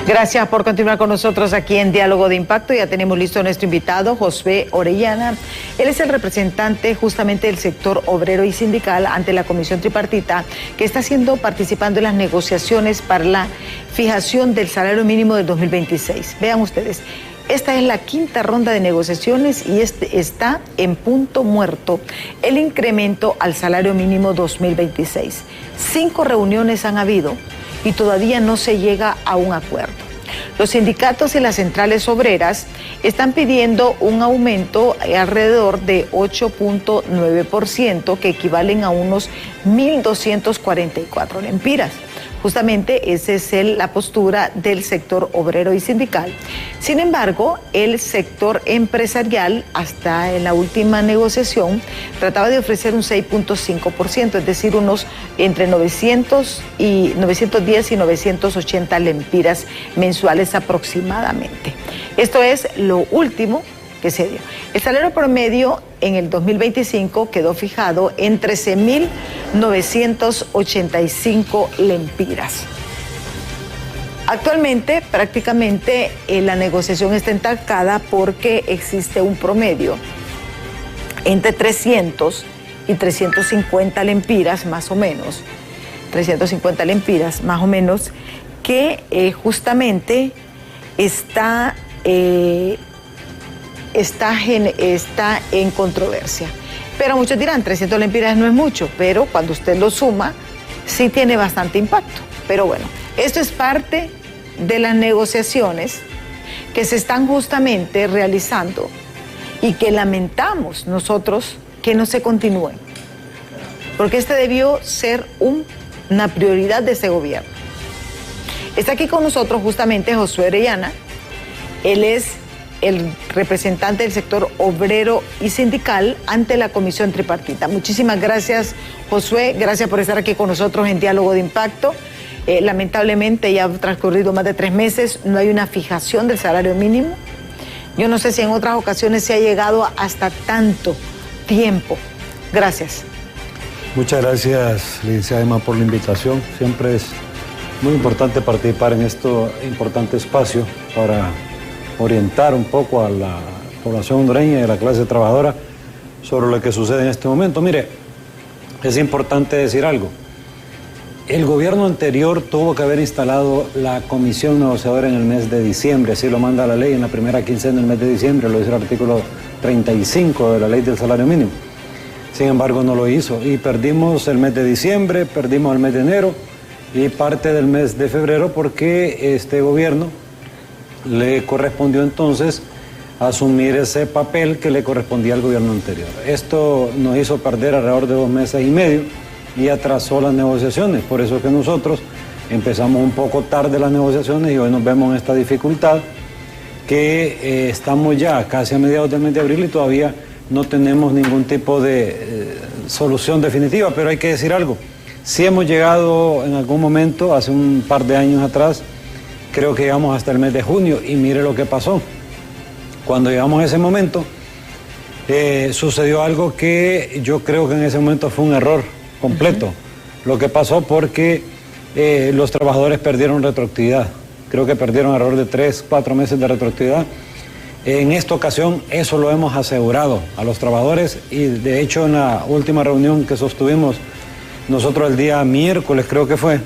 Gracias por continuar con nosotros aquí en Diálogo de Impacto. Ya tenemos listo a nuestro invitado, Josué Orellana. Él es el representante justamente del sector obrero y sindical ante la Comisión Tripartita, que está participando en las negociaciones para la fijación del salario mínimo del 2026. Vean ustedes, esta es la quinta ronda de negociaciones y está en punto muerto el incremento al salario mínimo 2026. 5 reuniones han habido y todavía no se llega a un acuerdo. Los sindicatos y las centrales obreras están pidiendo un aumento alrededor de 8.9%, que equivalen a unos 1.244 lempiras. Justamente esa es la postura del sector obrero y sindical. Sin embargo, el sector empresarial, hasta en la última negociación, trataba de ofrecer un 6.5%, es decir, unos entre 910 y 980 lempiras mensuales aproximadamente. Esto es lo último que se dio. El salario promedio en el 2025 quedó fijado en 13.985 lempiras. Actualmente, prácticamente, la negociación está entancada porque existe un promedio entre 300 y 350 lempiras, más o menos, 350 lempiras, más o menos, que justamente está en controversia. Pero muchos dirán, 300 lempiras no es mucho, pero cuando usted lo suma, sí tiene bastante impacto. Pero bueno, esto es parte de las negociaciones que se están justamente realizando y que lamentamos nosotros que no se continúen, porque este debió ser una prioridad de ese gobierno. Está aquí con nosotros justamente Josué Orellana. Él es el representante del sector obrero y sindical ante la Comisión Tripartita. Muchísimas gracias, Josué. Gracias por estar aquí con nosotros en Diálogo de Impacto. Lamentablemente ya han transcurrido más de 3 meses, no hay una fijación del salario mínimo. Yo no sé si en otras ocasiones se ha llegado hasta tanto tiempo. Gracias. Muchas gracias, licenciada Emma, por la invitación. Siempre es muy importante participar en este importante espacio para orientar un poco a la población hondureña y a la clase trabajadora sobre lo que sucede en este momento. Mire, es importante decir algo. El gobierno anterior tuvo que haber instalado la comisión negociadora en el mes de diciembre, así lo manda la ley, en la primera quincena del mes de diciembre, lo dice el artículo 35 de la ley del salario mínimo. Sin embargo, no lo hizo y perdimos el mes de diciembre, perdimos el mes de enero y parte del mes de febrero porque este gobierno le correspondió entonces asumir ese papel que le correspondía al gobierno anterior. Esto nos hizo perder alrededor de 2 meses y medio y atrasó las negociaciones. Por eso es que nosotros empezamos un poco tarde las negociaciones y hoy nos vemos en esta dificultad que estamos ya casi a mediados del mes de abril y todavía no tenemos ningún tipo de solución definitiva. Pero hay que decir algo. Sí hemos llegado en algún momento, hace un par de años atrás, creo que llegamos hasta el mes de junio y mire lo que pasó. Cuando llegamos a ese momento, sucedió algo que yo creo que en ese momento fue un error completo. Lo que pasó porque los trabajadores perdieron retroactividad. Creo que perdieron alrededor de 3, 4 meses de retroactividad. En esta ocasión eso lo hemos asegurado a los trabajadores y de hecho en la última reunión que sostuvimos nosotros el día miércoles creo que fue,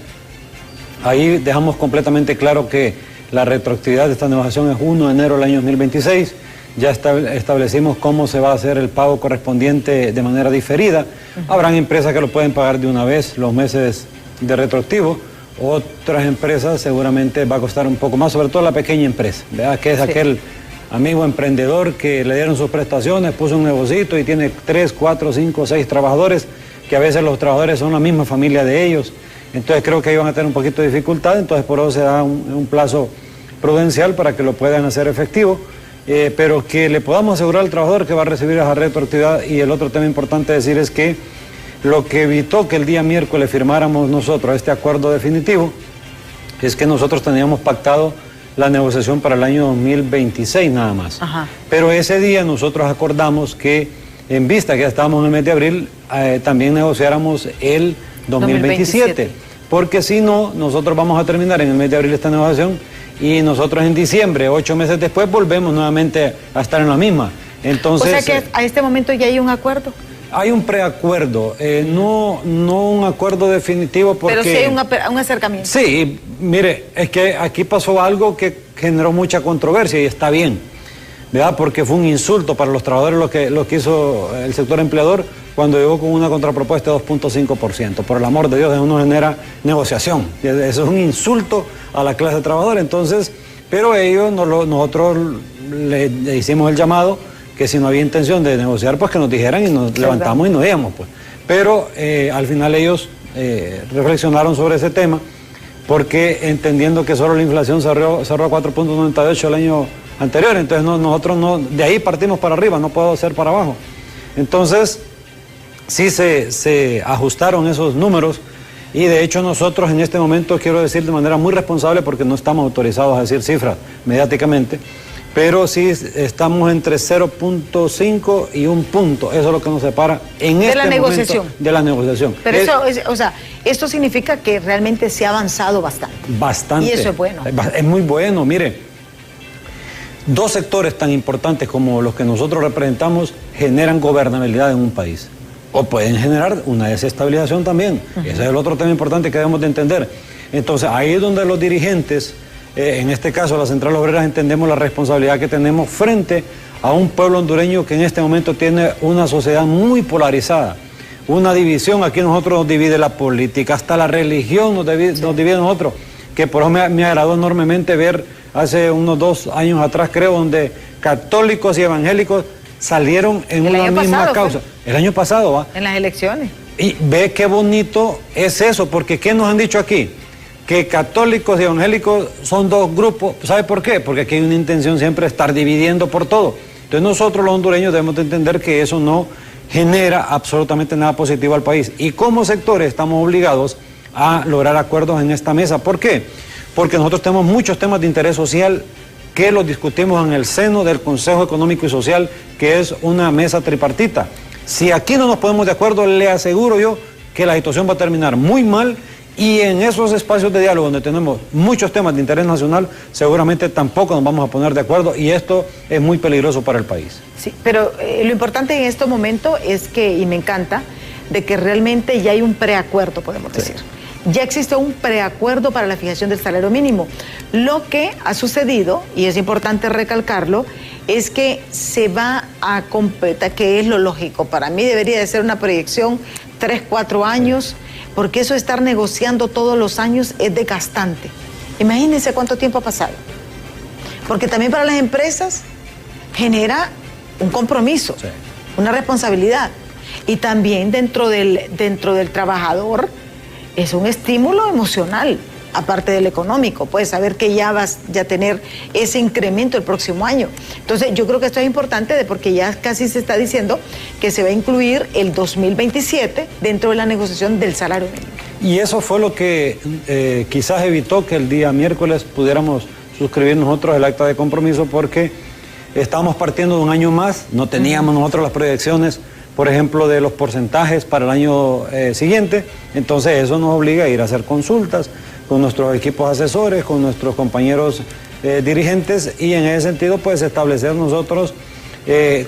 ahí dejamos completamente claro que la retroactividad de esta negociación es 1 de enero del año 2026. Ya establecimos cómo se va a hacer el pago correspondiente de manera diferida. Habrán empresas que lo pueden pagar de una vez los meses de retroactivo. Otras empresas seguramente va a costar un poco más, sobre todo la pequeña empresa, ¿verdad? Que es aquel amigo emprendedor que le dieron sus prestaciones, puso un negocito y tiene 3, 4, 5, 6 trabajadores, que a veces los trabajadores son la misma familia de ellos. Entonces creo que ahí van a tener un poquito de dificultad, entonces por eso se da un plazo prudencial para que lo puedan hacer efectivo, pero que le podamos asegurar al trabajador que va a recibir esa retroactividad. Y el otro tema importante decir es que lo que evitó que el día miércoles firmáramos nosotros este acuerdo definitivo es que nosotros teníamos pactado la negociación para el año 2026 nada más. Pero ese día nosotros acordamos que en vista que ya estábamos en el mes de abril, también negociáramos el 2027. Porque si no, nosotros vamos a terminar en el mes de abril esta negociación Sí. Y nosotros en diciembre, 8 meses después, volvemos nuevamente a estar en la misma. Entonces, o sea que a este momento ya hay un acuerdo. Hay un preacuerdo, no un acuerdo definitivo porque... Pero sí hay un acercamiento. Sí, mire, es que aquí pasó algo que generó mucha controversia y está bien, ¿verdad? Porque fue un insulto para los trabajadores lo que hizo el sector empleador cuando llegó con una contrapropuesta de 2.5%. Por el amor de Dios, eso no genera negociación. Eso es un insulto a la clase trabajadora. Entonces, pero ellos, nosotros le hicimos el llamado que si no había intención de negociar, pues que nos dijeran y nos levantamos y nos íbamos, pues. Pero al final ellos reflexionaron sobre ese tema, porque entendiendo que solo la inflación cerró a 4.98 el año anterior, entonces nosotros no, de ahí partimos para arriba, no puedo ser para abajo. Entonces, sí se ajustaron esos números y de hecho nosotros en este momento, quiero decir de manera muy responsable, porque no estamos autorizados a decir cifras mediáticamente, pero sí estamos entre 0.5 y 1 punto. Eso es lo que nos separa en este momento de la negociación. Pero esto significa que realmente se ha avanzado bastante. Bastante. Y eso es bueno. Es muy bueno, mire. Dos sectores tan importantes como los que nosotros representamos generan gobernabilidad en un país. O pueden generar una desestabilización también. Ese es el otro tema importante que debemos de entender. Entonces, ahí es donde los dirigentes... en este caso, las centrales obreras, entendemos la responsabilidad que tenemos frente a un pueblo hondureño que en este momento tiene una sociedad muy polarizada, una división. Aquí nosotros nos divide la política, hasta la religión nos divide a nosotros, que por eso me agradó enormemente ver hace unos 2 años atrás, creo, donde católicos y evangélicos salieron en una misma causa. El año pasado, ¿va? En las elecciones. Y ve qué bonito es eso, porque ¿qué nos han dicho aquí? Que católicos y evangélicos son dos grupos. ¿Sabe por qué? Porque aquí hay una intención siempre de estar dividiendo por todo. Entonces nosotros los hondureños debemos de entender que eso no genera absolutamente nada positivo al país. Y como sectores estamos obligados a lograr acuerdos en esta mesa. ¿Por qué? Porque nosotros tenemos muchos temas de interés social que los discutimos en el seno del Consejo Económico y Social, que es una mesa tripartita. Si aquí no nos ponemos de acuerdo, le aseguro yo que la situación va a terminar muy mal. Y en esos espacios de diálogo donde tenemos muchos temas de interés nacional, seguramente tampoco nos vamos a poner de acuerdo y esto es muy peligroso para el país. Sí, pero lo importante en este momento es que, y me encanta, de que realmente ya hay un preacuerdo, podemos decir. Ya existe un preacuerdo para la fijación del salario mínimo. Lo que ha sucedido, y es importante recalcarlo, es que se va a completar, que es lo lógico. Para mí debería de ser una proyección 3, 4 años, porque eso de estar negociando todos los años es desgastante. Imagínense cuánto tiempo ha pasado. Porque también para las empresas genera un compromiso, una responsabilidad. Y también dentro del trabajador es un estímulo emocional, aparte del económico, puedes saber que ya vas a tener ese incremento el próximo año. Entonces yo creo que esto es importante porque ya casi se está diciendo que se va a incluir el 2027 dentro de la negociación del salario mínimo. Y eso fue lo que quizás evitó que el día miércoles pudiéramos suscribir nosotros el acta de compromiso, porque estábamos partiendo de un año más, no teníamos nosotros las proyecciones, por ejemplo, de los porcentajes para el año siguiente. Entonces eso nos obliga a ir a hacer consultas con nuestros equipos asesores, con nuestros compañeros dirigentes, y en ese sentido pues establecer nosotros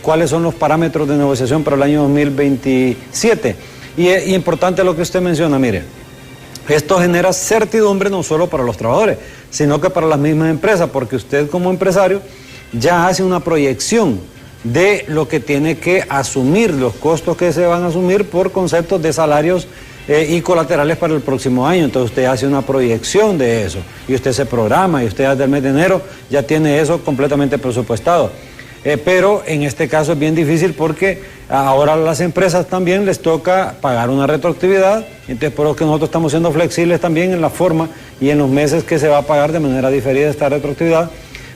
cuáles son los parámetros de negociación para el año 2027. Y es importante lo que usted menciona, mire, esto genera certidumbre no solo para los trabajadores, sino que para las mismas empresas, porque usted como empresario ya hace una proyección de lo que tiene que asumir, los costos que se van a asumir por conceptos de salarios y colaterales para el próximo año. Entonces usted hace una proyección de eso y usted se programa y usted desde el mes de enero ya tiene eso completamente presupuestado. Pero en este caso es bien difícil porque ahora a las empresas también les toca pagar una retroactividad, entonces por lo que nosotros estamos siendo flexibles también en la forma y en los meses que se va a pagar de manera diferida esta retroactividad.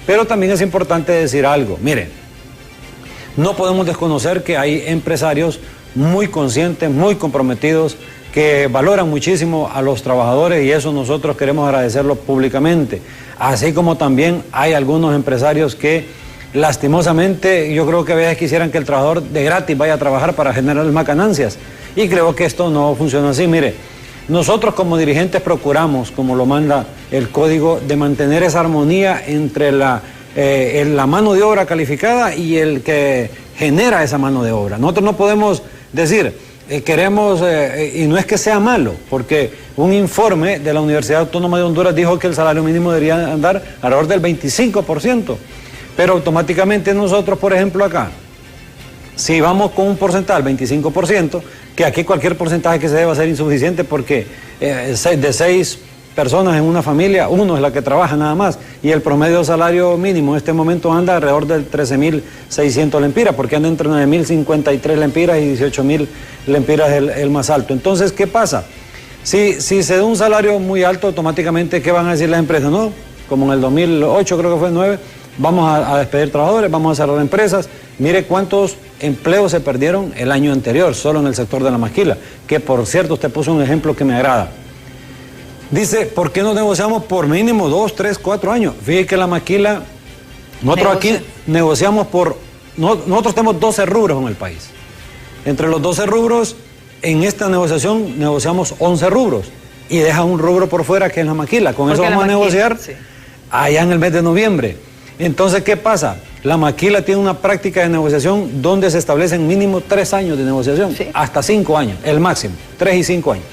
Pero también es importante decir algo, mire, no podemos desconocer que hay empresarios muy conscientes, muy comprometidos, que valoran muchísimo a los trabajadores, y eso nosotros queremos agradecerlo públicamente. Así como también hay algunos empresarios que lastimosamente yo creo que a veces quisieran que el trabajador de gratis vaya a trabajar para generar más ganancias, y creo que esto no funciona así. Mire, Nosotros como dirigentes procuramos, como lo manda el código, de mantener esa armonía entre la mano de obra calificada y el que genera esa mano de obra. Nosotros no podemos decir, queremos, y no es que sea malo, porque un informe de la Universidad Autónoma de Honduras dijo que el salario mínimo debería andar alrededor del 25%, pero automáticamente nosotros, por ejemplo, acá, si vamos con un porcentaje del 25%, que aquí cualquier porcentaje que se dé va a ser insuficiente porque de 6 personas en una familia, uno es la que trabaja nada más, y el promedio salario mínimo en este momento anda alrededor del 13.600 lempiras, porque anda entre 9.053 lempiras y 18.000 lempiras el más alto. Entonces, ¿qué pasa? Si se da un salario muy alto, automáticamente, ¿qué van a decir las empresas? No, como en el 2008, creo que fue 2009, vamos a despedir trabajadores, vamos a cerrar empresas. Mire cuántos empleos se perdieron el año anterior, solo en el sector de la maquila, que por cierto usted puso un ejemplo que me agrada. Dice, ¿por qué no negociamos por mínimo 2, 3, 4 años? Fíjate que la maquila, nosotros aquí negociamos nosotros tenemos 12 rubros en el país. Entre los 12 rubros, en esta negociación negociamos 11 rubros y deja un rubro por fuera que es la maquila. Con eso vamos a negociar allá en el mes de noviembre. Entonces, ¿qué pasa? La maquila tiene una práctica de negociación donde se establecen mínimo 3 años de negociación, hasta 5 años, el máximo, 3 y 5 años.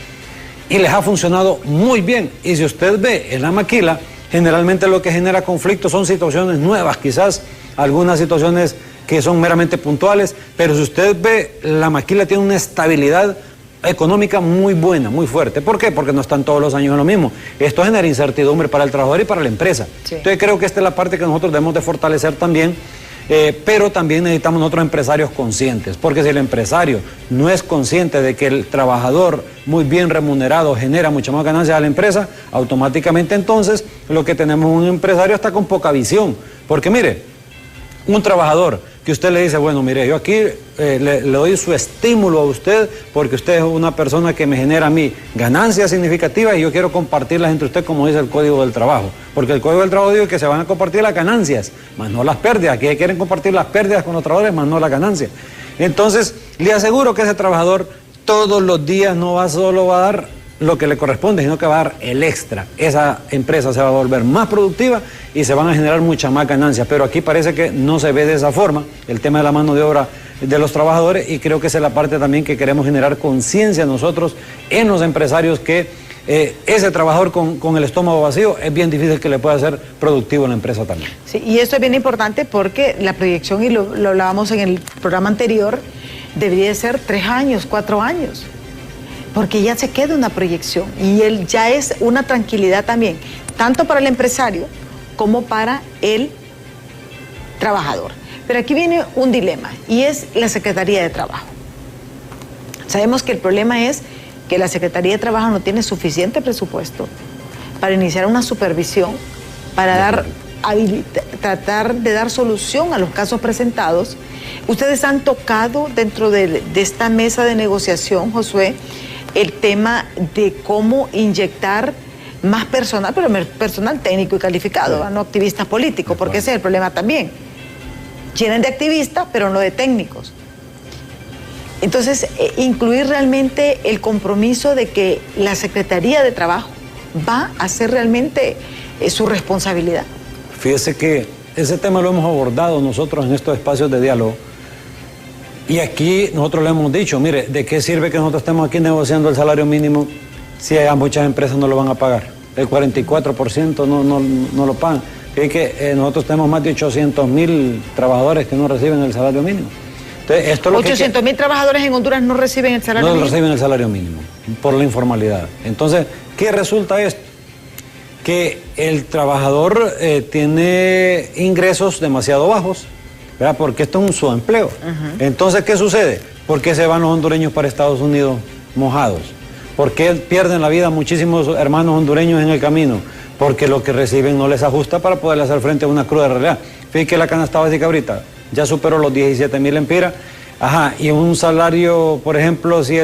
Y les ha funcionado muy bien. Y si usted ve en la maquila, generalmente lo que genera conflictos son situaciones nuevas, quizás algunas situaciones que son meramente puntuales, pero si usted ve, la maquila tiene una estabilidad económica muy buena, muy fuerte. ¿Por qué? Porque no están todos los años en lo mismo. Esto genera incertidumbre para el trabajador y para la empresa. Entonces creo que esta es la parte que nosotros debemos de fortalecer también, pero también necesitamos nosotros empresarios conscientes, porque si el empresario no es consciente de que el trabajador muy bien remunerado genera mucha más ganancia a la empresa, automáticamente entonces lo que tenemos es un empresario hasta con poca visión. Porque mire, un trabajador que usted le dice, bueno, mire, yo aquí le doy su estímulo a usted porque usted es una persona que me genera a mí ganancias significativas y yo quiero compartirlas entre usted, como dice el Código del Trabajo. Porque el Código del Trabajo dice que se van a compartir las ganancias, más no las pérdidas. Aquí quieren compartir las pérdidas con los trabajadores, más no las ganancias. Entonces, le aseguro que ese trabajador todos los días no solo va a dar lo que le corresponde, sino que va a dar el extra. Esa empresa se va a volver más productiva y se van a generar mucha más ganancias, pero aquí parece que no se ve de esa forma el tema de la mano de obra de los trabajadores, y creo que esa es la parte también que queremos generar conciencia nosotros en los empresarios, que ese trabajador con el estómago vacío es bien difícil que le pueda ser productivo en la empresa también. Sí, y esto es bien importante porque la proyección, y lo hablábamos en el programa anterior, debería ser 3 años, 4 años. Porque ya se queda una proyección y él ya es una tranquilidad también, tanto para el empresario como para el trabajador. Pero aquí viene un dilema y es la Secretaría de Trabajo. Sabemos que el problema es que la Secretaría de Trabajo no tiene suficiente presupuesto para iniciar una supervisión, para tratar de dar solución a los casos presentados. Ustedes han tocado dentro de esta mesa de negociación, Josué, el tema de cómo inyectar más personal, pero personal técnico y calificado, no activistas políticos, porque ese es el problema también. Llenan de activistas, pero no de técnicos. Entonces, incluir realmente el compromiso de que la Secretaría de Trabajo va a hacer realmente su responsabilidad. Fíjese que ese tema lo hemos abordado nosotros en estos espacios de diálogo. Y aquí nosotros le hemos dicho, mire, ¿de qué sirve que nosotros estemos aquí negociando el salario mínimo si a muchas empresas no lo van a pagar? El 44% no lo pagan. Es que nosotros tenemos más de 800.000 trabajadores que no reciben el salario mínimo. Entonces, esto es lo 800.000 trabajadores en Honduras no reciben el salario mínimo. No reciben el salario mínimo por la informalidad. Entonces, ¿qué resulta esto? Que el trabajador tiene ingresos demasiado bajos, ¿verdad? Porque esto es un subempleo. Entonces, ¿qué sucede? ¿Por qué se van los hondureños para Estados Unidos mojados? ¿Por qué pierden la vida muchísimos hermanos hondureños en el camino? Porque lo que reciben no les ajusta para poder hacer frente a una cruda realidad. Fíjate que la canasta básica ahorita ya superó los 17.000 lempiras. Y un salario, por ejemplo, si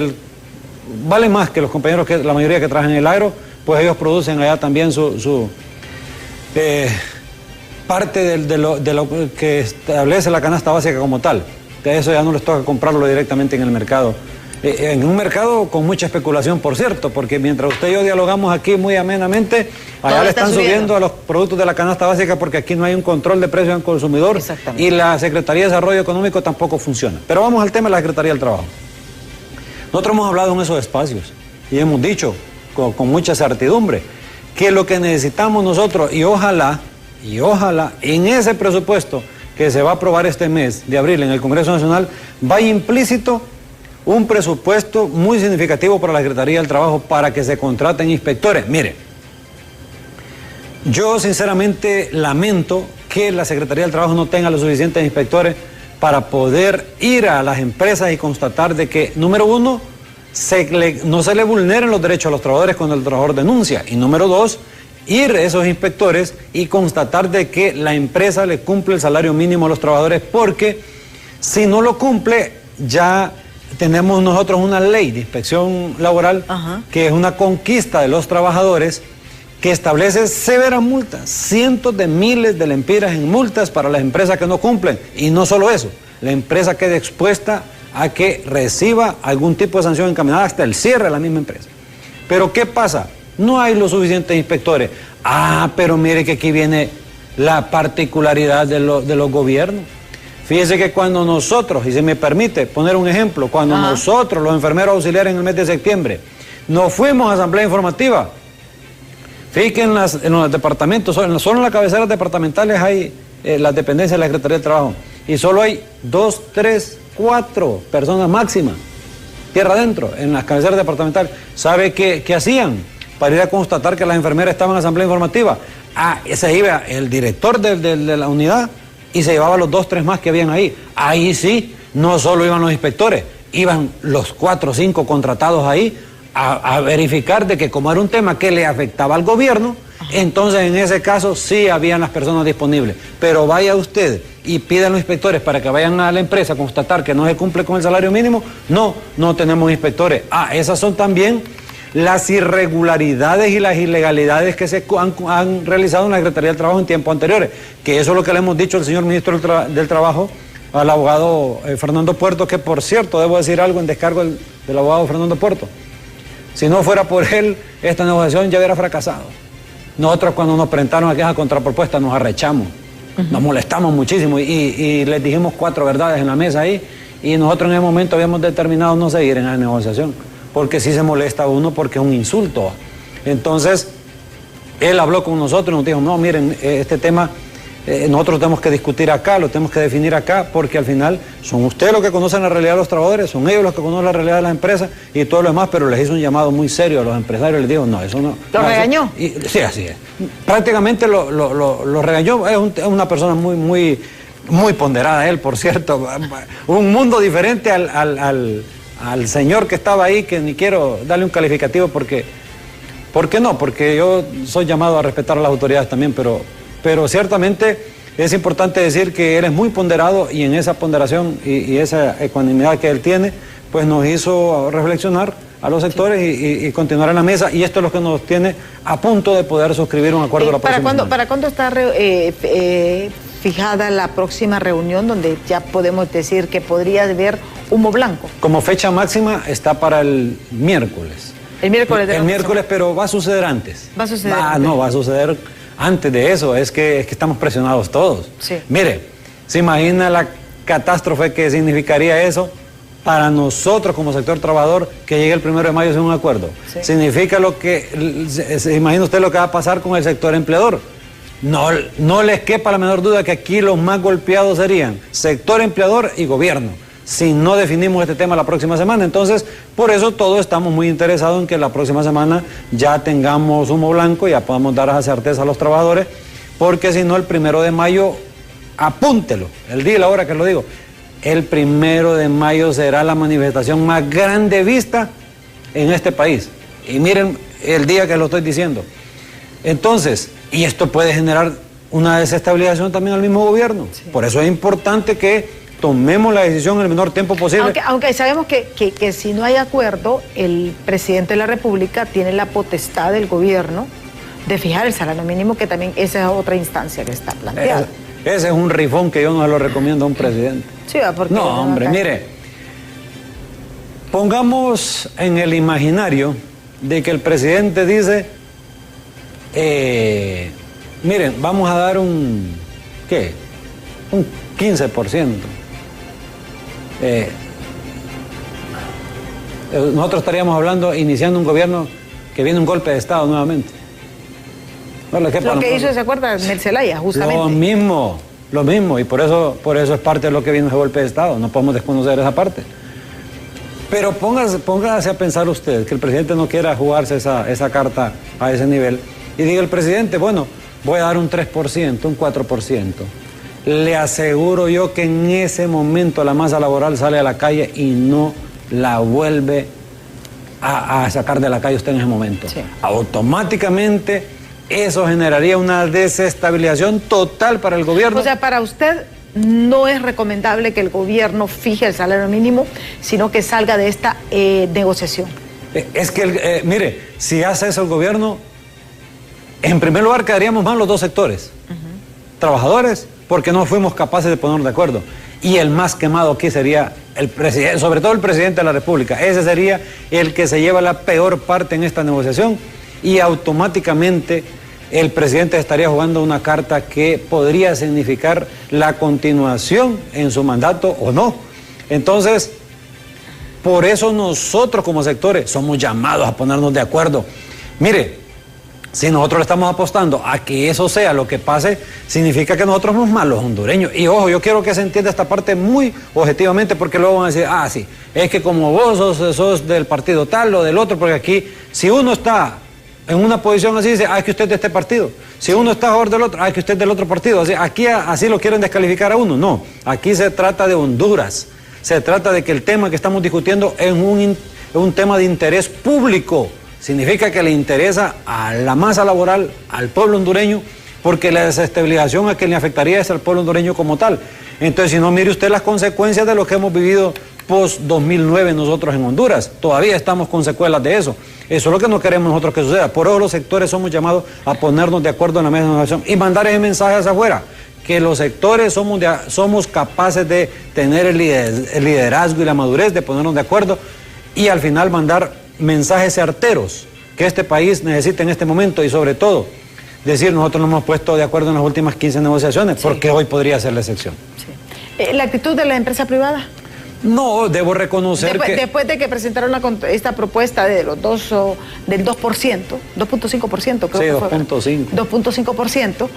vale más que los compañeros, que la mayoría que trabajan en el agro, pues ellos producen allá también su parte de lo que establece la canasta básica como tal. De eso ya no les toca comprarlo directamente en el mercado en un mercado con mucha especulación, por cierto, porque mientras usted y yo dialogamos aquí muy amenamente, allá le están subiendo a los productos de la canasta básica porque aquí no hay un control de precios al consumidor y la Secretaría de Desarrollo Económico tampoco funciona. Pero vamos al tema de la Secretaría del Trabajo. Nosotros hemos hablado en esos espacios y hemos dicho con mucha certidumbre que lo que necesitamos nosotros, y ojalá en ese presupuesto que se va a aprobar este mes de abril en el Congreso Nacional, vaya implícito un presupuesto muy significativo para la Secretaría del Trabajo para que se contraten inspectores. Mire, yo sinceramente lamento que la Secretaría del Trabajo no tenga los suficientes inspectores para poder ir a las empresas y constatar de que, número uno, no se le vulneren los derechos a los trabajadores cuando el trabajador denuncia. Y número dos, ir a esos inspectores y constatar de que la empresa le cumple el salario mínimo a los trabajadores, porque si no lo cumple, ya tenemos nosotros una ley de inspección laboral que es una conquista de los trabajadores que establece severas multas, cientos de miles de lempiras en multas para las empresas que no cumplen. Y no solo eso, la empresa queda expuesta a que reciba algún tipo de sanción encaminada hasta el cierre de la misma empresa. Pero ¿qué pasa? No hay los suficientes inspectores. Pero mire que aquí viene la particularidad de los gobiernos. Fíjese que cuando nosotros, y si me permite poner un ejemplo, cuando nosotros, los enfermeros auxiliares en el mes de septiembre, nos fuimos a asamblea informativa, fíjate que en los departamentos, solo en las cabeceras departamentales hay las dependencias de la Secretaría del Trabajo, y solo hay 2, 3, 4 personas máximas, tierra adentro, en las cabeceras departamentales. ¿Sabe qué hacían? Para ir a constatar que las enfermeras estaban en asamblea informativa, se iba el director de la unidad, y se llevaba los 2, 3 más que habían ahí. Ahí sí, no solo iban los inspectores, iban los 4 o 5 contratados ahí a verificar de que como era un tema que le afectaba al gobierno, entonces en ese caso sí habían las personas disponibles. Pero vaya usted y pida a los inspectores para que vayan a la empresa a constatar que no se cumple con el salario mínimo. No tenemos inspectores. Esas son también las irregularidades y las ilegalidades que se han realizado en la Secretaría del Trabajo en tiempos anteriores, que eso es lo que le hemos dicho al señor ministro del Trabajo, al abogado Fernando Puerto, que por cierto, debo decir algo en descargo del abogado Fernando Puerto. Si no fuera por él, esta negociación ya hubiera fracasado. Nosotros cuando nos presentaron aquella contrapropuesta nos arrechamos, nos molestamos muchísimo y les dijimos 4 verdades en la mesa ahí, y nosotros en ese momento habíamos determinado no seguir en la negociación, porque sí se molesta a uno porque es un insulto. Entonces, él habló con nosotros y nos dijo, no, miren, este tema nosotros lo tenemos que discutir acá, lo tenemos que definir acá, porque al final son ustedes los que conocen la realidad de los trabajadores, son ellos los que conocen la realidad de las empresas y todo lo demás, pero les hizo un llamado muy serio a los empresarios, les dijo, no, eso no. ¿Lo regañó? Sí, así es. Prácticamente lo regañó, es una persona muy ponderada él, por cierto, un mundo diferente al señor que estaba ahí, que ni quiero darle un calificativo porque... ¿Por qué no? Porque yo soy llamado a respetar a las autoridades también, pero ciertamente es importante decir que él es muy ponderado y en esa ponderación y esa ecuanimidad que él tiene, pues nos hizo reflexionar a los sectores y continuar en la mesa, y esto es lo que nos tiene a punto de poder suscribir un acuerdo la próxima semana. ¿Para cuándo está fijada la próxima reunión donde ya podemos decir que podría haber humo blanco? Como fecha máxima está para el miércoles. El miércoles de El miércoles, pero va a suceder antes. ¿Va a suceder? No, va a suceder antes de eso. Es que estamos presionados todos. Sí. Mire, ¿se imagina la catástrofe que significaría eso para nosotros como sector trabajador que llegue el 1 de mayo sin un acuerdo? Sí. Significa se imagina usted lo que va a pasar con el sector empleador. No les quepa la menor duda que aquí los más golpeados serían sector empleador y gobierno, si no definimos este tema la próxima semana. Entonces, por eso todos estamos muy interesados en que la próxima semana ya tengamos humo blanco y ya podamos dar esa certeza a los trabajadores, porque si no, el 1 de mayo, apúntelo, el día y la hora que lo digo, el 1 de mayo será la manifestación más grande vista en este país. Y miren el día que lo estoy diciendo. Entonces, y esto puede generar una desestabilización también al mismo gobierno. Sí. Por eso es importante que tomemos la decisión en el menor tiempo posible. Aunque sabemos que si no hay acuerdo, el presidente de la República tiene la potestad del gobierno de fijar el salario mínimo, que también esa es otra instancia que está planteada. Ese es un rifón que yo no se lo recomiendo a un presidente. Sí, porque no, hombre, mire, Pongamos en el imaginario de que el presidente dice, miren, vamos a dar un 15%. Nosotros estaríamos hablando, iniciando un gobierno que viene un golpe de Estado nuevamente. Lo que hizo, ¿se acuerda? Zelaya, justamente. Lo mismo, y por eso es parte de lo que vino ese golpe de Estado. No podemos desconocer esa parte. Pero póngase a pensar usted que el presidente no quiera jugarse esa carta a ese nivel y diga el presidente, bueno, voy a dar un 3%, un 4%. Le aseguro yo que en ese momento la masa laboral sale a la calle y no la vuelve a sacar de la calle usted en ese momento. Sí. Automáticamente eso generaría una desestabilización total para el gobierno. O sea, para usted no es recomendable que el gobierno fije el salario mínimo, sino que salga de esta negociación. Es que, mire, si hace eso el gobierno, en primer lugar quedaríamos mal los dos sectores. Trabajadores, porque no fuimos capaces de ponernos de acuerdo. Y el más quemado aquí sería el presidente, sobre todo el presidente de la República. Ese sería el que se lleva la peor parte en esta negociación y automáticamente el presidente estaría jugando una carta que podría significar la continuación en su mandato o no. Entonces, por eso nosotros como sectores somos llamados a ponernos de acuerdo. Mire, si nosotros le estamos apostando a que eso sea lo que pase, significa que nosotros somos malos hondureños. Y ojo, yo quiero que se entienda esta parte muy objetivamente, porque luego van a decir, sí, es que como vos sos del partido tal o del otro, porque aquí, si uno está en una posición así, dice, es que usted es de este partido. Si uno está a favor del otro, es que usted es del otro partido. Aquí así lo quieren descalificar a uno. No, aquí se trata de Honduras. Se trata de que el tema que estamos discutiendo es un tema de interés público. Significa que le interesa a la masa laboral, al pueblo hondureño, porque la desestabilización a quien le afectaría es al pueblo hondureño como tal. Entonces, si no, mire usted las consecuencias de lo que hemos vivido post-2009 nosotros en Honduras. Todavía estamos con secuelas de eso. Eso es lo que no queremos nosotros que suceda. Por eso los sectores somos llamados a ponernos de acuerdo en la mesa de negociación y mandar ese mensaje hacia afuera, que los sectores somos capaces de tener el liderazgo y la madurez de ponernos de acuerdo y al final mandar mensajes certeros que este país necesita en este momento y sobre todo decir, nosotros nos hemos puesto de acuerdo en las últimas 15 negociaciones, sí, porque hoy podría ser la excepción. Sí. ¿La actitud de la empresa privada? No, debo reconocer después de que presentaron esta propuesta de los del 2%, 2.5%, creo que fue. 2.5%.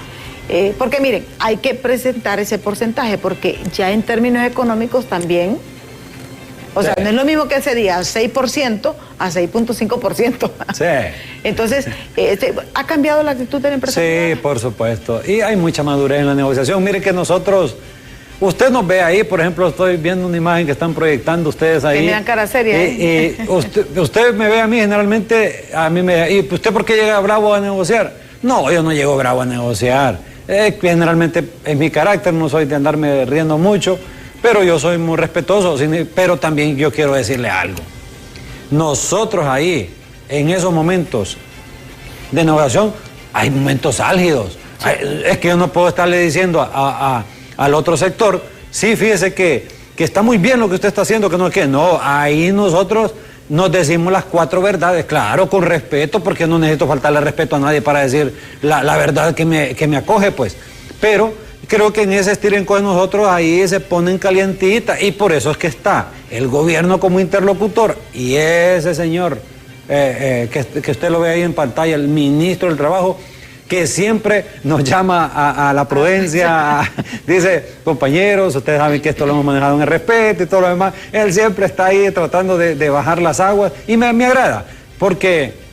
Porque miren, hay que presentar ese porcentaje, porque ya en términos económicos también, o sea, no es lo mismo que ese día, 6% a 6.5%. Sí. Entonces, ¿ha cambiado la actitud de la empresa? Sí, por supuesto. Y hay mucha madurez en la negociación. Mire que nosotros, usted nos ve ahí, por ejemplo, estoy viendo una imagen que están proyectando ustedes ahí. Que me dan cara seria. Usted me ve a mí generalmente, ¿y usted por qué llega bravo a negociar? No, yo no llego bravo a negociar. Generalmente es mi carácter, no soy de andarme riendo mucho, pero yo soy muy respetuoso, pero también yo quiero decirle algo. Nosotros ahí, en esos momentos de negociación, hay momentos álgidos. Sí. Es que yo no puedo estarle diciendo al otro sector, sí, fíjese que está muy bien lo que usted está haciendo, que no es que no, ahí nosotros nos decimos las 4 verdades, claro, con respeto, porque no necesito faltarle respeto a nadie para decir la verdad que me acoge, pues. Pero creo que en ese estiren con nosotros ahí se ponen calientitas y por eso es que está el gobierno como interlocutor y ese señor que usted lo ve ahí en pantalla, el ministro del Trabajo, que siempre nos llama a la prudencia, dice, compañeros, ustedes saben que esto lo hemos manejado en el respeto y todo lo demás. Él siempre está ahí tratando de bajar las aguas y me agrada, porque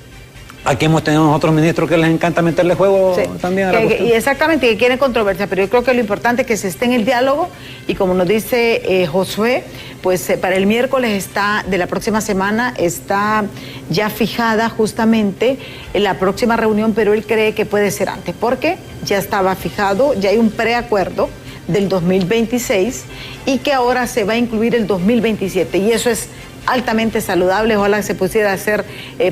aquí hemos tenido otros ministros que les encanta meterle juego, sí, también a la cuestión. Y exactamente, que quieren controversia, pero yo creo que lo importante es que se esté en el diálogo y como nos dice Josué, pues para el miércoles de la próxima semana está ya fijada justamente en la próxima reunión, pero él cree que puede ser antes, porque ya estaba fijado, ya hay un preacuerdo del 2026 y que ahora se va a incluir el 2027 y eso es altamente saludable. Ojalá que se pudiera hacer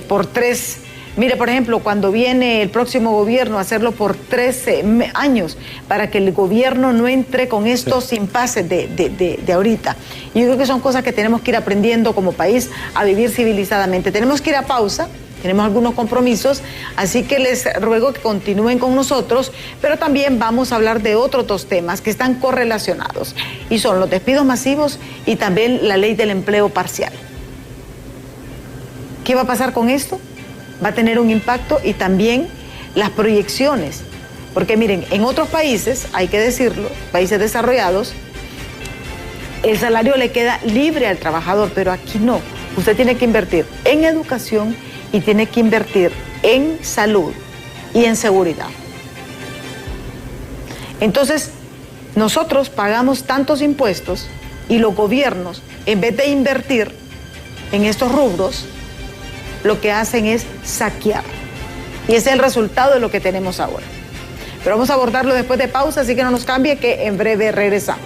por 3 Mire, por ejemplo, cuando viene el próximo gobierno a hacerlo por 13 años, para que el gobierno no entre con estos impases de ahorita. Y yo creo que son cosas que tenemos que ir aprendiendo como país a vivir civilizadamente. Tenemos que ir a pausa. Tenemos algunos compromisos, así que les ruego que continúen con nosotros, pero también vamos a hablar de otros dos temas que están correlacionados, y son los despidos masivos y también la ley del empleo parcial. ¿Qué va a pasar con esto? Va a tener un impacto, y también las proyecciones, porque miren, en otros países, hay que decirlo, países desarrollados, el salario le queda libre al trabajador, pero aquí no. Usted tiene que invertir en educación y tiene que invertir en salud y en seguridad. Entonces, nosotros pagamos tantos impuestos y los gobiernos, en vez de invertir en estos rubros, lo que hacen es saquear. Y ese es el resultado de lo que tenemos ahora. Pero vamos a abordarlo después de pausa, así que no nos cambie, que en breve regresamos.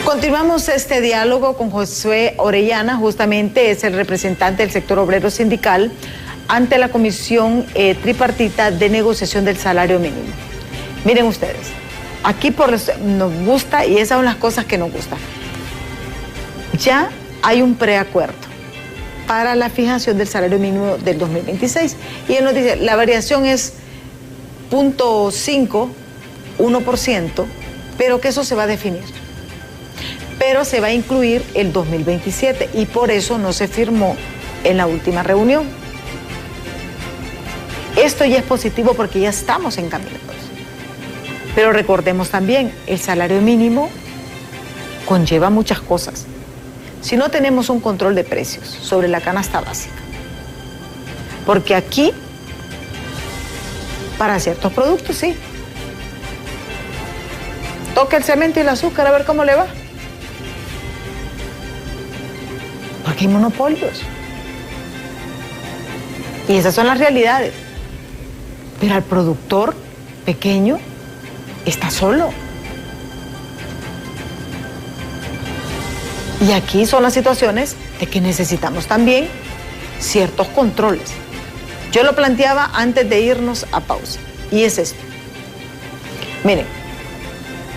Continuamos este diálogo con Josué Orellana, justamente es el representante del sector obrero sindical ante la Comisión Tripartita de Negociación del Salario Mínimo. Miren ustedes, aquí nos gusta, y esas son las cosas que nos gustan. Ya hay un preacuerdo para la fijación del salario mínimo del 2026. Y él nos dice, la variación es 0.5, 1%, pero que eso se va a definir. Pero se va a incluir el 2027 y por eso no se firmó en la última reunión. Esto ya es positivo porque ya estamos encaminados. Pero recordemos también, el salario mínimo conlleva muchas cosas. Si no tenemos un control de precios sobre la canasta básica, porque aquí, para ciertos productos, sí. Toca el cemento y el azúcar a ver cómo le va. Porque hay monopolios. Y esas son las realidades. Pero al productor pequeño está solo. Y aquí son las situaciones de que necesitamos también ciertos controles. Yo lo planteaba antes de irnos a pausa. Y es esto. Miren,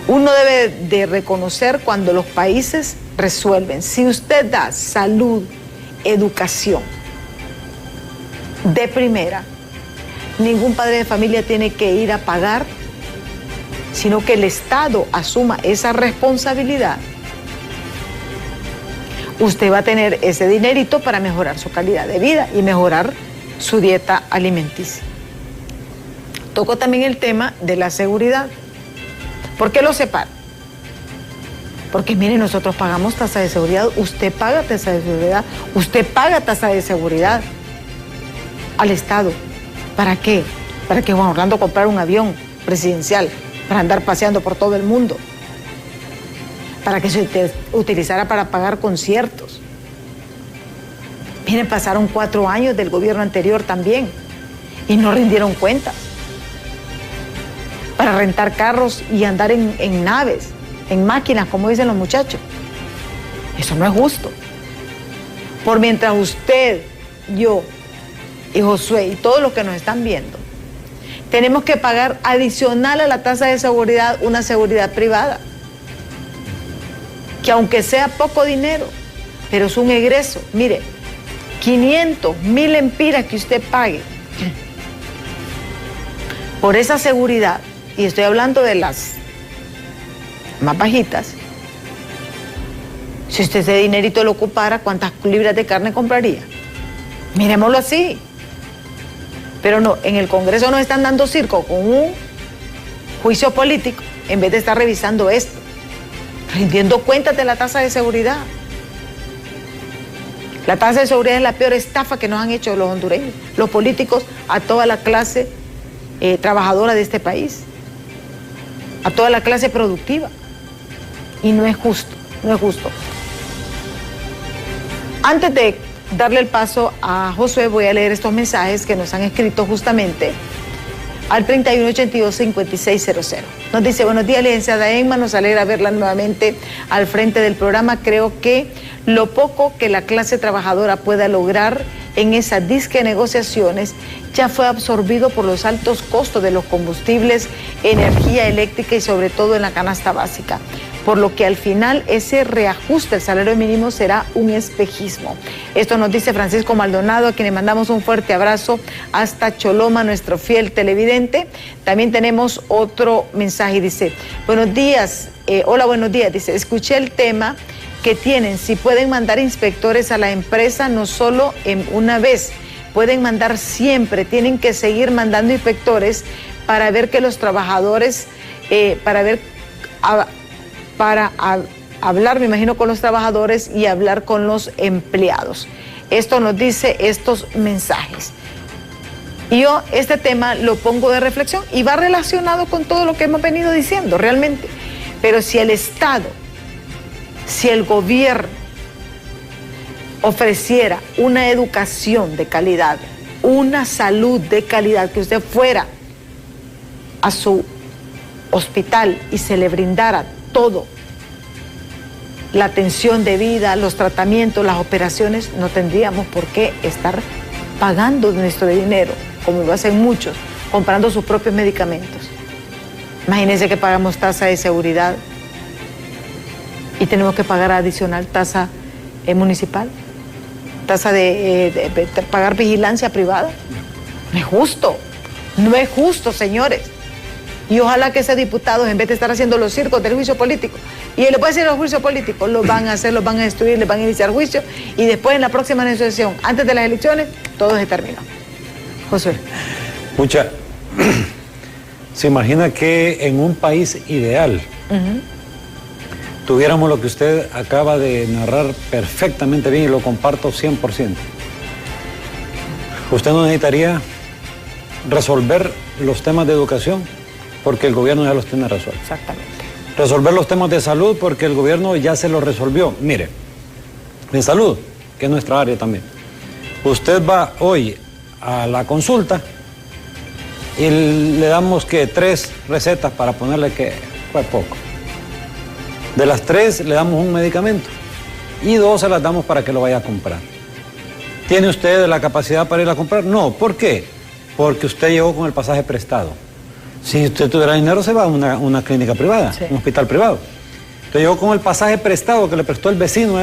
uno debe de reconocer cuando los países resuelven. Si usted da salud, educación de primera, ningún padre de familia tiene que ir a pagar, sino que el Estado asuma esa responsabilidad. Usted va a tener ese dinerito para mejorar su calidad de vida y mejorar su dieta alimenticia. Toco también el tema de la seguridad. ¿Por qué lo separo? Porque mire, nosotros pagamos tasa de seguridad, usted paga tasa de seguridad, usted paga tasa de seguridad al Estado. ¿Para qué? Para que Juan Orlando comprara un avión presidencial para andar paseando por todo el mundo, para que se utilizara para pagar conciertos. Miren, pasaron 4 años del gobierno anterior también y no rindieron cuentas. Para rentar carros y andar en naves, en máquinas, como dicen los muchachos. Eso no es justo. Por mientras usted, yo y Josué y todos los que nos están viendo, tenemos que pagar adicional a la tasa de seguridad una seguridad privada, que aunque sea poco dinero, pero es un egreso. Mire, 500, 1000 lempiras que usted pague por esa seguridad, y estoy hablando de las más bajitas. Si usted ese dinerito lo ocupara, ¿cuántas libras de carne compraría? Miremoslo así. Pero no, en el Congreso nos están dando circo con un juicio político en vez de estar revisando esto, rindiendo cuentas de la tasa de seguridad. La tasa de seguridad es la peor estafa que nos han hecho los hondureños, los políticos, a toda la clase trabajadora de este país, a toda la clase productiva. Y no es justo, no es justo. Antes de darle el paso a Josué, voy a leer estos mensajes que nos han escrito justamente al 3182-5600. Nos dice, buenos días, licenciada Emma, nos alegra verla nuevamente al frente del programa. Creo que lo poco que la clase trabajadora pueda lograr en esas disque negociaciones ya fue absorbido por los altos costos de los combustibles, energía eléctrica y sobre todo en la canasta básica. Por lo que al final ese reajuste del salario mínimo será un espejismo. Esto nos dice Francisco Maldonado, a quien le mandamos un fuerte abrazo hasta Choloma, nuestro fiel televidente. También tenemos otro mensaje, dice, buenos días, hola, buenos días, dice, escuché el tema que tienen, si pueden mandar inspectores a la empresa, no solo en una vez, pueden mandar siempre, tienen que seguir mandando inspectores para ver que los trabajadores, para hablar, me imagino, con los trabajadores y hablar con los empleados. Esto nos dice estos mensajes. Y yo este tema lo pongo de reflexión y va relacionado con todo lo que hemos venido diciendo realmente. Pero si el Estado, si el gobierno ofreciera una educación de calidad, una salud de calidad, que usted fuera a su hospital y se le brindara todo, la atención debida, los tratamientos, las operaciones, no tendríamos por qué estar pagando nuestro dinero, como lo hacen muchos, comprando sus propios medicamentos. Imagínense que pagamos tasa de seguridad y tenemos que pagar adicional tasa municipal, tasa de pagar vigilancia privada. No es justo, señores. Y ojalá que esos diputados, en vez de estar haciendo los circos del juicio político, y él le puede decir los juicios políticos, los van a hacer, los van a destruir, les van a iniciar juicio, y después en la próxima negociación, antes de las elecciones, todo se terminó. José. Pucha, se imagina que en un país ideal tuviéramos lo que usted acaba de narrar perfectamente bien y lo comparto 100%. Usted no necesitaría resolver los temas de educación porque el gobierno ya los tiene resueltos. Exactamente. Resolver los temas de salud porque el gobierno ya se los resolvió. Mire, en salud, que es nuestra área también. Usted va hoy a la consulta y le damos que 3 recetas para ponerle que fue poco. De las 3 le damos un medicamento y 2 se las damos para que lo vaya a comprar. ¿Tiene usted la capacidad para ir a comprar? No. ¿Por qué? Porque usted llegó con el pasaje prestado. Si usted tuviera dinero, se va a una clínica privada, sí, un hospital privado. Usted llegó con el pasaje prestado que le prestó el vecino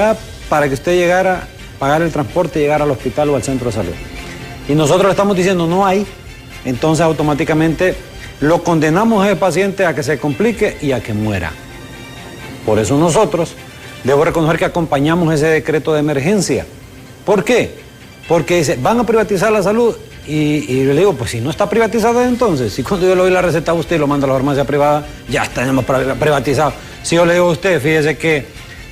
para que usted llegara a pagar el transporte y llegar al hospital o al centro de salud. Y nosotros le estamos diciendo no hay, entonces automáticamente lo condenamos a ese paciente a que se complique y a que muera. Por eso nosotros, debo reconocer que acompañamos ese decreto de emergencia. ¿Por qué? Porque dice, van a privatizar la salud. Y le digo, pues si no está privatizado entonces, si cuando yo le doy la receta a usted y lo manda a la farmacia privada, ya está privatizado. Si yo le digo a usted, fíjese que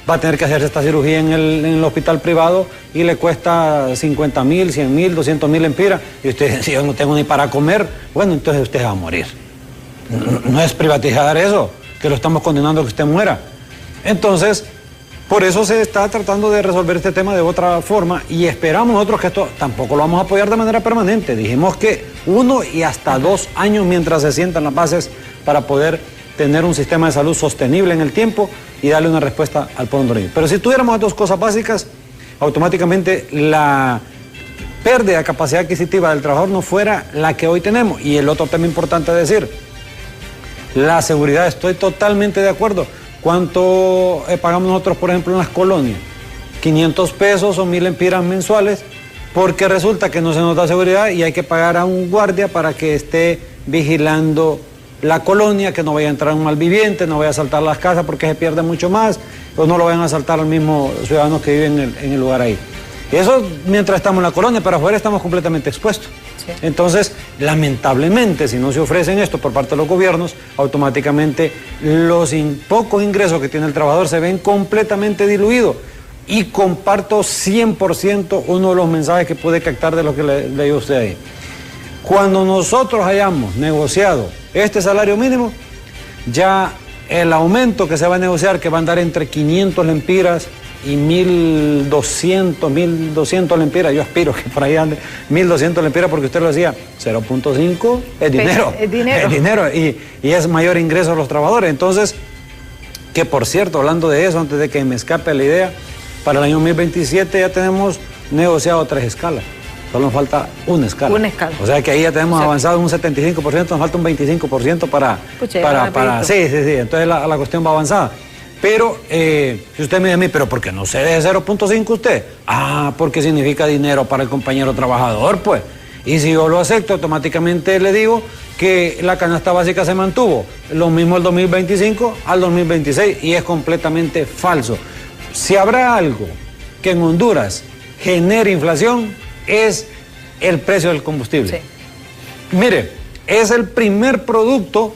va a tener que hacerse esta cirugía en el hospital privado y le cuesta 50.000, 100.000, 200.000 lempiras, y usted dice, si yo no tengo ni para comer, bueno, entonces usted va a morir. No es privatizar eso, que lo estamos condenando a que usted muera. Entonces, por eso se está tratando de resolver este tema de otra forma y esperamos nosotros que esto tampoco lo vamos a apoyar de manera permanente. Dijimos que 1 y hasta 2 años mientras se sientan las bases para poder tener un sistema de salud sostenible en el tiempo y darle una respuesta al pueblo hondureño. Pero si tuviéramos 2 cosas básicas, automáticamente la pérdida de capacidad adquisitiva del trabajador no fuera la que hoy tenemos. Y el otro tema importante a decir, la seguridad, estoy totalmente de acuerdo. ¿Cuánto pagamos nosotros, por ejemplo, en las colonias? 500 pesos o 1.000 lempiras mensuales, porque resulta que no se nos da seguridad y hay que pagar a un guardia para que esté vigilando la colonia, que no vaya a entrar un malviviente, no vaya a asaltar las casas porque se pierde mucho más, o no lo vayan a asaltar al mismo ciudadano que vive en el lugar ahí. Eso mientras estamos en la colonia, pero afuera estamos completamente expuestos. Sí. Entonces, lamentablemente, si no se ofrecen esto por parte de los gobiernos, automáticamente los pocos ingresos que tiene el trabajador se ven completamente diluidos. Y comparto 100% uno de los mensajes que pude captar de lo que le dio usted ahí. Cuando nosotros hayamos negociado este salario mínimo, ya el aumento que se va a negociar, que va a andar entre 500 lempiras y 1.200 lempiras. Yo aspiro que por ahí ande 1.200 lempiras, porque usted lo decía, 0.5 es dinero. Es dinero. Es dinero y es mayor ingreso a los trabajadores. Entonces, que por cierto, hablando de eso, antes de que me escape la idea, para el año 2027 ya tenemos negociado 3 escalas. Solo nos falta una escala. Una escala. O sea que ahí ya tenemos avanzado un 75%, nos falta un 25% para... Sí. Entonces la cuestión va avanzada. Pero, si usted me dice a mí, ¿pero por qué no cede de 0.5 usted? Porque significa dinero para el compañero trabajador, pues. Y si yo lo acepto, automáticamente le digo que la canasta básica se mantuvo. Lo mismo el 2025 al 2026, y es completamente falso. Si habrá algo que en Honduras genere inflación, es el precio del combustible. Sí. Mire, es el primer producto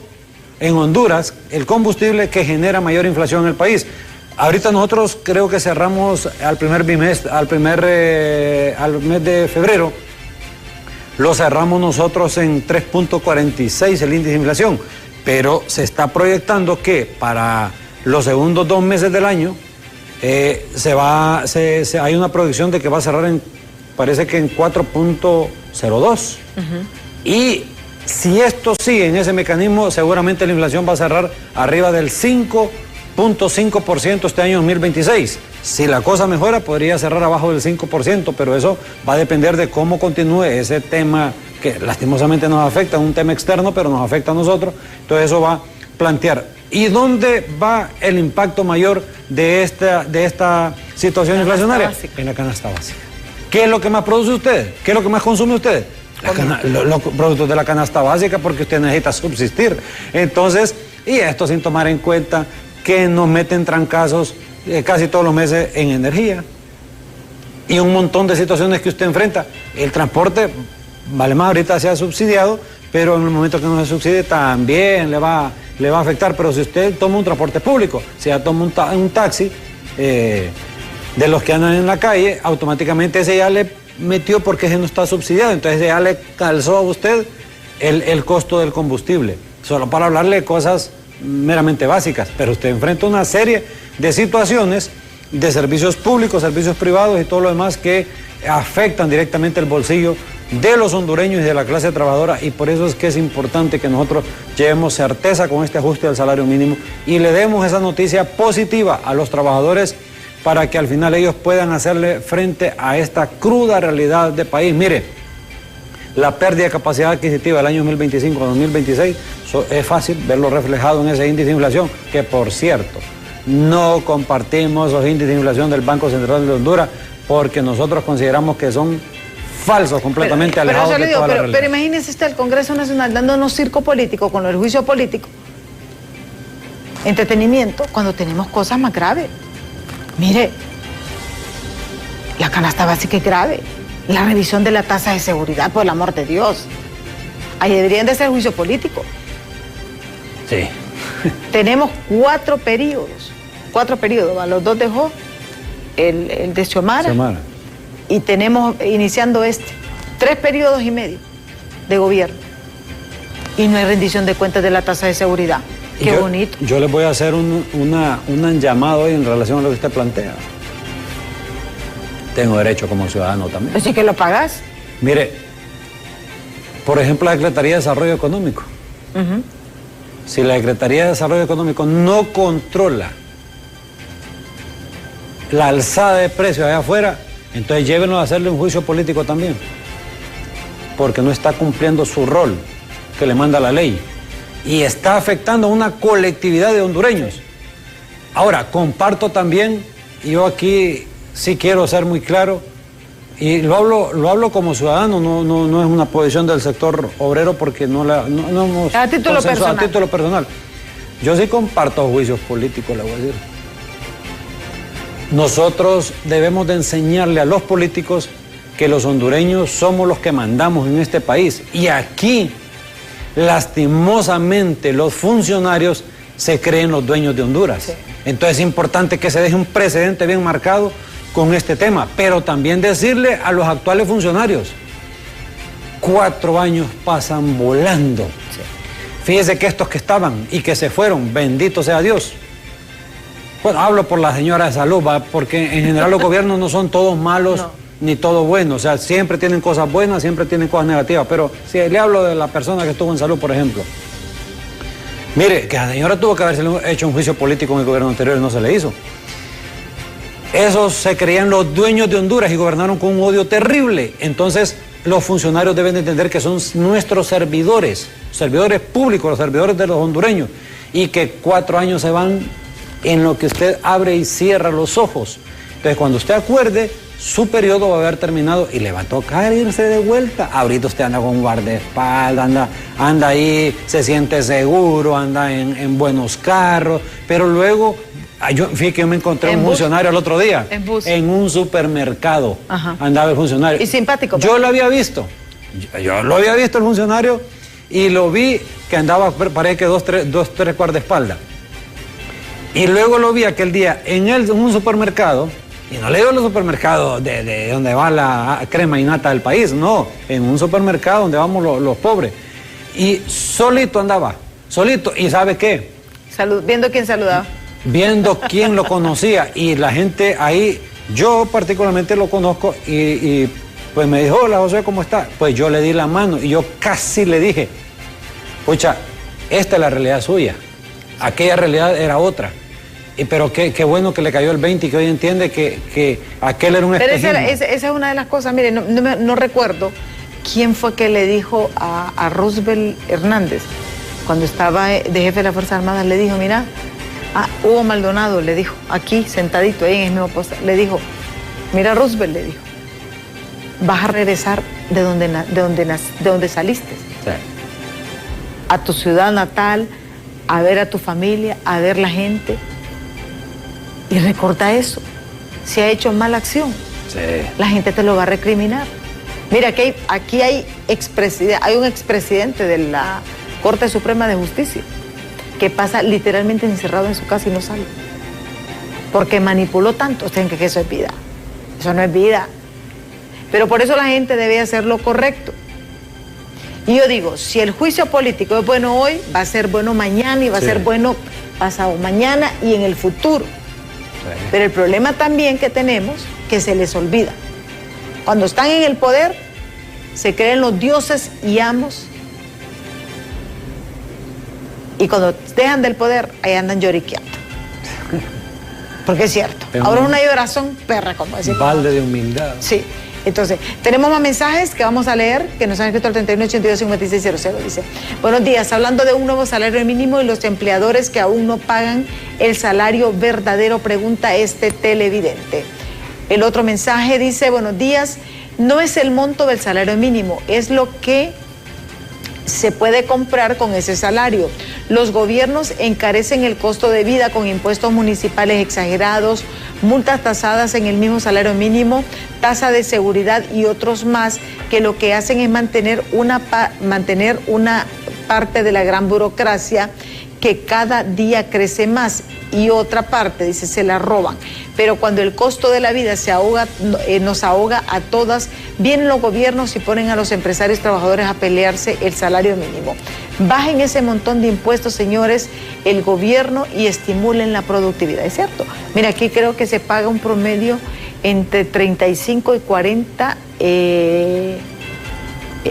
en Honduras, el combustible, que genera mayor inflación en el país. Ahorita nosotros creo que cerramos al mes de febrero, lo cerramos nosotros en 3.46 el índice de inflación, pero se está proyectando que para los segundos 2 meses del año hay una proyección de que va a cerrar parece que en 4.02. Y si esto sigue en ese mecanismo, seguramente la inflación va a cerrar arriba del 5.5% este año 2026. Si la cosa mejora, podría cerrar abajo del 5%, pero eso va a depender de cómo continúe ese tema que lastimosamente nos afecta, un tema externo, pero nos afecta a nosotros. Entonces eso va a plantear. ¿Y dónde va el impacto mayor de esta situación inflacionaria? En la canasta básica. ¿Qué es lo que más produce usted? ¿Qué es lo que más consume usted? Los productos de la canasta básica, porque usted necesita subsistir. Entonces, y esto sin tomar en cuenta que nos meten trancazos casi todos los meses en energía y un montón de situaciones que usted enfrenta. El transporte, vale más ahorita se ha subsidiado, pero en el momento que no se subsidie también le va a afectar. Pero si usted toma un transporte público, si ya toma un taxi de los que andan en la calle, automáticamente ese ya le metió, porque ese no está subsidiado, entonces ya le calzó a usted el costo del combustible, solo para hablarle de cosas meramente básicas. Pero usted enfrenta una serie de situaciones de servicios públicos, servicios privados y todo lo demás que afectan directamente el bolsillo de los hondureños y de la clase trabajadora, y por eso es que es importante que nosotros llevemos certeza con este ajuste del salario mínimo y le demos esa noticia positiva a los trabajadores, para que al final ellos puedan hacerle frente a esta cruda realidad de país. Mire, la pérdida de capacidad adquisitiva del año 2025 a 2026 es fácil verlo reflejado en ese índice de inflación, que por cierto, no compartimos los índices de inflación del Banco Central de Honduras, porque nosotros consideramos que son falsos, completamente alejados de toda la realidad. Pero imagínese usted el Congreso Nacional dándonos circo político con el juicio político, entretenimiento, cuando tenemos cosas más graves. Mire, la canasta básica es grave, la revisión de la tasa de seguridad, por el amor de Dios. Ahí deberían de ser juicio político. Sí. Tenemos 4 periodos, los 2 dejó el de Xiomara. Y tenemos, iniciando 3 periodos y medio de gobierno. Y no hay rendición de cuentas de la tasa de seguridad. Qué bonito. Yo les voy a hacer un llamado hoy en relación a lo que usted plantea. Tengo derecho como ciudadano también. Así que lo pagás. Mire, por ejemplo, la Secretaría de Desarrollo Económico. Si la Secretaría de Desarrollo Económico no controla la alzada de precios allá afuera, entonces llévenlo a hacerle un juicio político también, porque no está cumpliendo su rol que le manda la ley y está afectando a una colectividad de hondureños. Ahora, comparto también, y yo aquí sí quiero ser muy claro, y lo hablo como ciudadano, no es una posición del sector obrero, porque no hemos a título personal. A título personal. Yo sí comparto juicios políticos, le voy a decir. Nosotros debemos de enseñarle a los políticos que los hondureños somos los que mandamos en este país. Y aquí, lastimosamente, los funcionarios se creen los dueños de Honduras. Sí. Entonces es importante que se deje un precedente bien marcado con este tema, pero también decirle a los actuales funcionarios, 4 años pasan volando. Sí. Fíjese que estos que estaban y que se fueron, bendito sea Dios, Bueno, hablo por la señora de salud, ¿va? Porque en general los gobiernos no son todos malos ni todos buenos. O sea, siempre tienen cosas buenas, siempre tienen cosas negativas. Pero si le hablo de la persona que estuvo en salud, por ejemplo. Mire, que la señora tuvo que haberse hecho un juicio político en el gobierno anterior y no se le hizo. Esos se creían los dueños de Honduras y gobernaron con un odio terrible. Entonces, los funcionarios deben de entender que son nuestros servidores públicos, los servidores de los hondureños, y que 4 años se van en lo que usted abre y cierra los ojos. Entonces, cuando usted acuerde, su periodo va a haber terminado y le va a tocar irse de vuelta. Ahorita usted anda con guardaespaldas, anda ahí, se siente seguro, anda en buenos carros, pero luego... Fíjate que yo me encontré un funcionario el otro día. En un supermercado. Ajá. Andaba el funcionario. Y simpático. Yo lo había visto. Yo lo había visto el funcionario y lo vi que andaba, parece que dos, tres guardaespaldas. Y luego lo vi aquel día en un supermercado, y no le digo los supermercados de donde va la crema y nata del país, no, en un supermercado donde vamos los pobres. Y solito andaba, solito. ¿Y sabe qué? Viendo quién saludaba. Viendo quién lo conocía, y la gente ahí, yo particularmente lo conozco, y pues me dijo, hola José, ¿cómo está? Pues yo le di la mano y yo casi le dije, pucha, esta es la realidad suya, aquella realidad era otra. Pero qué bueno que le cayó el 20 y que hoy entiende que aquel era un espejismo. Pero esa es una de las cosas, mire, no recuerdo quién fue que le dijo a Roosevelt Hernández, cuando estaba de jefe de las Fuerzas Armadas, le dijo, mira, Hugo Maldonado le dijo, aquí sentadito, ahí en el mismo posto, le dijo, mira Roosevelt, le dijo, vas a regresar de donde saliste, sí, a tu ciudad natal, a ver a tu familia, a ver la gente, y recorta eso. Si ha hecho mala acción, sí, la gente te lo va a recriminar. Mira, aquí hay un expresidente de la Corte Suprema de Justicia que pasa literalmente encerrado en su casa y no sale. Porque manipuló tanto. Ustedes creen que eso es vida. Eso no es vida. Pero por eso la gente debe hacer lo correcto. Y yo digo, si el juicio político es bueno hoy, va a ser bueno mañana y va a ser bueno pasado mañana y en el futuro. Sí. Pero el problema también que tenemos, que se les olvida. Cuando están en el poder, se creen los dioses y amos. Y cuando dejan del poder, ahí andan lloriqueando. Porque es cierto. Ahora una llorazón perra, como decimos. Balde de humildad. Sí. Entonces, tenemos más mensajes que vamos a leer, que nos han escrito al 3182-5600. Dice, buenos días, hablando de un nuevo salario mínimo y los empleadores que aún no pagan el salario verdadero, pregunta este televidente. El otro mensaje dice, buenos días, no es el monto del salario mínimo, es lo que se puede comprar con ese salario. Los gobiernos encarecen el costo de vida con impuestos municipales exagerados, multas tasadas en el mismo salario mínimo, tasa de seguridad y otros más, que lo que hacen es mantener una parte de la gran burocracia que cada día crece más, y otra parte, dice, se la roban. Pero cuando el costo de la vida nos ahoga a todas, vienen los gobiernos y ponen a los empresarios y trabajadores a pelearse el salario mínimo. Bajen ese montón de impuestos, señores, el gobierno, y estimulen la productividad. ¿Es cierto? Mira, aquí creo que se paga un promedio entre 35 y 40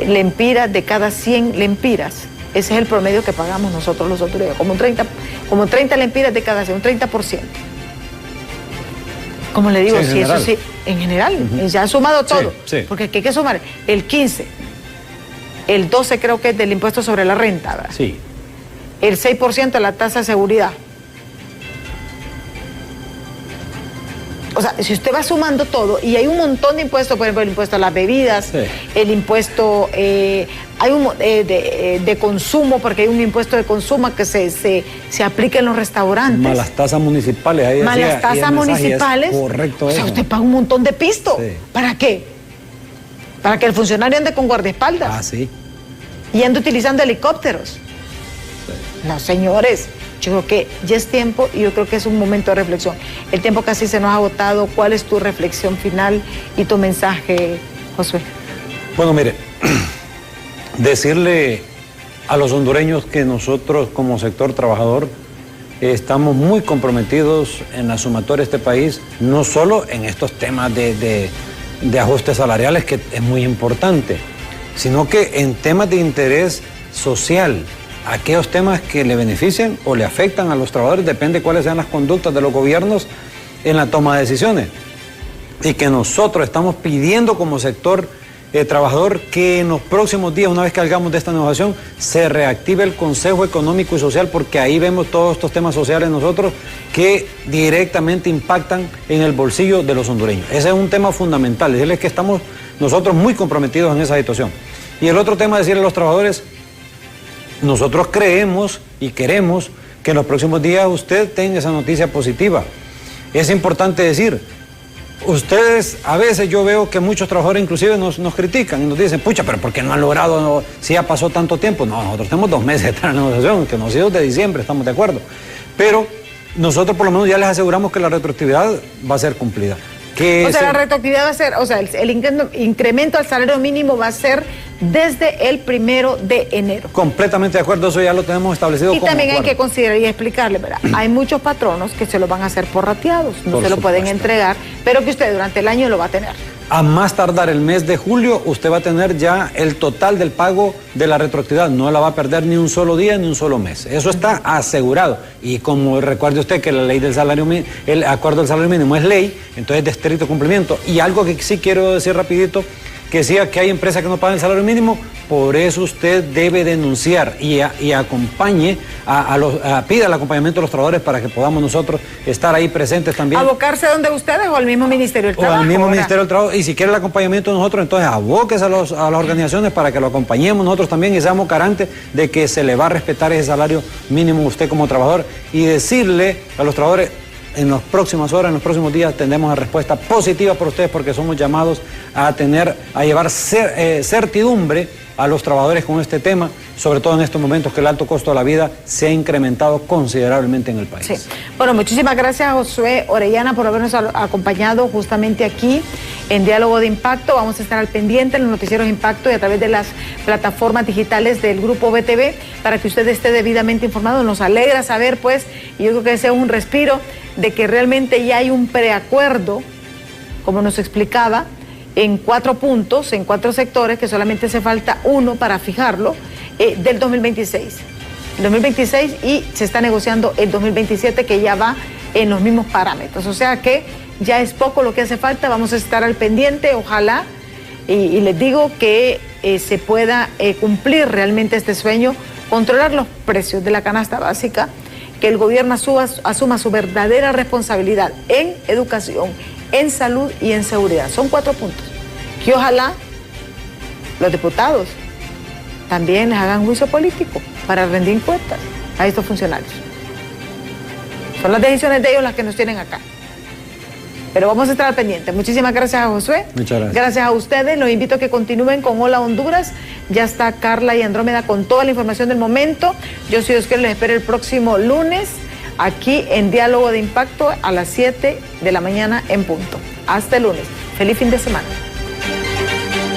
lempiras de cada 100 lempiras. Ese es el promedio que pagamos nosotros los hondureños, como 30 lempiras de cada 100, un 30%. Como le digo, sí, eso sí, en general, ya ha sumado todo, sí. Porque aquí hay que sumar el 15, el 12 creo que es del impuesto sobre la renta, ¿verdad? Sí. El 6% de la tasa de seguridad. O sea, si usted va sumando todo, y hay un montón de impuestos, por ejemplo, el impuesto a las bebidas, sí, el impuesto hay de consumo, porque hay un impuesto de consumo que se aplica en los restaurantes. Más las tasas municipales. Ahí más las tasas municipales. Correcto. O sea, usted paga un montón de pisto. Sí. ¿Para qué? Para que el funcionario ande con guardaespaldas. Ah, sí. Y ande utilizando helicópteros. Sí. No, señores. Yo creo que ya es tiempo, y yo creo que es un momento de reflexión. El tiempo casi se nos ha agotado. ¿Cuál es tu reflexión final y tu mensaje, Josué? Bueno, mire, decirle a los hondureños que nosotros como sector trabajador estamos muy comprometidos en la sumatoria de este país, no solo en estos temas de ajustes salariales, que es muy importante, sino que en temas de interés social, aquellos temas que le benefician o le afectan a los trabajadores, depende de cuáles sean las conductas de los gobiernos en la toma de decisiones. Y que nosotros estamos pidiendo como sector trabajador que en los próximos días, una vez que salgamos de esta negociación, se reactive el Consejo Económico y Social, porque ahí vemos todos estos temas sociales nosotros que directamente impactan en el bolsillo de los hondureños. Ese es un tema fundamental, decirles que estamos nosotros muy comprometidos en esa situación. Y el otro tema, decirle a los trabajadores, nosotros creemos y queremos que en los próximos días usted tenga esa noticia positiva. Es importante decir, ustedes, a veces yo veo que muchos trabajadores inclusive nos critican y nos dicen, pucha, pero ¿por qué no han logrado, si ya pasó tanto tiempo? No, nosotros tenemos 2 meses de estar en la negociación, que nos ha sido de diciembre, estamos de acuerdo. Pero nosotros por lo menos ya les aseguramos que la retroactividad va a ser cumplida. O sea, la retroactividad va a ser, o sea, el incremento al salario mínimo va a ser desde el 1 de enero. Completamente de acuerdo, eso ya lo tenemos establecido. Y también hay que considerar y explicarle, ¿verdad? Hay muchos patronos que se lo van a hacer por rateados, no se lo pueden entregar, pero que usted durante el año lo va a tener. A más tardar el mes de julio, usted va a tener ya el total del pago de la retroactividad. No la va a perder ni un solo día ni un solo mes. Eso está asegurado. Y como recuerde usted que la ley del salario mínimo, el acuerdo del salario mínimo es ley, entonces de estricto cumplimiento. Y algo que sí quiero decir rapidito, que decía que hay empresas que no pagan el salario mínimo, por eso usted debe denunciar y acompañe, pida el acompañamiento de los trabajadores para que podamos nosotros estar ahí presentes también. ¿Abocarse donde ustedes o al mismo Ministerio del Trabajo? O al mismo Ministerio del Trabajo, y si quiere el acompañamiento de nosotros, entonces abóquese a las organizaciones para que lo acompañemos nosotros también y seamos garantes de que se le va a respetar ese salario mínimo a usted como trabajador, y decirle a los trabajadores, en las próximas horas, en los próximos días, tendremos una respuesta positiva por ustedes, porque somos llamados a llevar certidumbre a los trabajadores con este tema, sobre todo en estos momentos que el alto costo de la vida se ha incrementado considerablemente en el país. Sí. Bueno, muchísimas gracias, Josué Orellana, por habernos acompañado justamente aquí en Diálogo de Impacto. Vamos a estar al pendiente en los noticieros Impacto y a través de las plataformas digitales del Grupo BTV para que usted esté debidamente informado. Nos alegra saber, pues, y yo creo que ese es un respiro de que realmente ya hay un preacuerdo, como nos explicaba, en 4 puntos, en 4 sectores, que solamente hace falta uno para fijarlo, del 2026. El 2026, y se está negociando el 2027, que ya va en los mismos parámetros. O sea que ya es poco lo que hace falta, vamos a estar al pendiente, ojalá, y les digo que se pueda cumplir realmente este sueño, controlar los precios de la canasta básica, que el gobierno asuma su verdadera responsabilidad en educación, en salud y en seguridad. Son 4 puntos que ojalá los diputados también les hagan juicio político para rendir cuentas a estos funcionarios. Son las decisiones de ellos las que nos tienen acá. Pero vamos a estar al pendiente. Muchísimas gracias a Josué. Muchas gracias. Gracias a ustedes. Los invito a que continúen con Hola Honduras. Ya está Carla y Andrómeda con toda la información del momento. Yo soy Oscar, les espero el próximo lunes aquí en Diálogo de Impacto a las 7 de la mañana en punto. Hasta el lunes. Feliz fin de semana.